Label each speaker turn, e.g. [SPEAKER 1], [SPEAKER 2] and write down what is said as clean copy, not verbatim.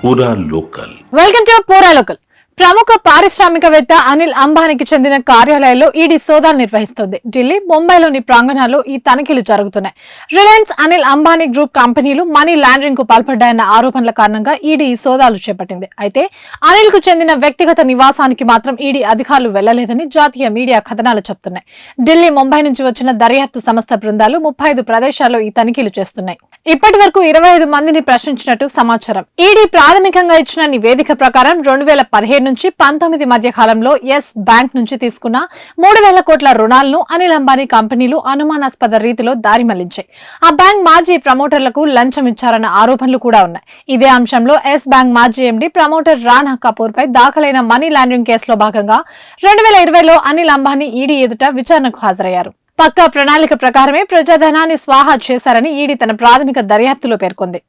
[SPEAKER 1] పూరా local.
[SPEAKER 2] Welcome to పూరా local. ప్రముఖ పారిశ్రామికవేత్త అనిల్ అంబానీకి చెందిన కార్యాలయాల్లో ఈడీ సోదాలు నిర్వహిస్తోంది. ఢిల్లీ, ముంబైలోని ప్రాంగణాల్లో ఈ తనిఖీలు జరుగుతున్నాయి. రిలయన్స్, అనిల్ అంబానీ గ్రూప్ కంపెనీలు మనీ లాండరింగ్ కు పాల్పడ్డాయన్న ఆరోపణల కారణంగా ఈడీ ఈ సోదాలు చేపట్టింది. అయితే అనిల్ కు చెందిన వ్యక్తిగత నివాసానికి మాత్రం ఈడీ అధికారులు వెళ్లలేదని జాతీయ మీడియా కథనాలు చెబుతున్నాయి. ఢిల్లీ, ముంబై నుంచి వచ్చిన దర్యాప్తు సంస్థ బృందాలు 35 ప్రదేశాల్లో ఈ తనిఖీలు చేస్తున్నాయి. ఇప్పటి వరకు 25 మందిని ప్రశ్నించినట్టు సమాచారం. ఈడీ ప్రాథమికంగా ఇచ్చిన నివేదిక ప్రకారం 2017 నుంచి 19 మధ్య కాలంలో ఎస్ బ్యాంక్ నుంచి తీసుకున్న 3,000 కోట్ల రుణాలను అనిల్ అంబానీ కంపెనీలు అనుమానాస్పద రీతిలో దారి మళ్లించాయి. ఆ బ్యాంక్ మాజీ ప్రమోటర్లకు లంచం ఇచ్చారన్న ఆరోపణలు కూడా ఉన్నాయి. ఇదే అంశంలో ఎస్ బ్యాంక్ మాజీ ఎండీ ప్రమోటర్ రాణా కపూర్ పై దాఖలైన మనీ లాండరింగ్ కేసులో భాగంగా 2020లో అనిల్ అంబానీ ఈడీ ఎదుట విచారణకు హాజరయ్యారు. పక్కా ప్రణాళిక ప్రకారమే ప్రజాధనాన్ని స్వాహా చేశారని ఈడీ తన ప్రాథమిక దర్యాప్తులో పేర్కొంది.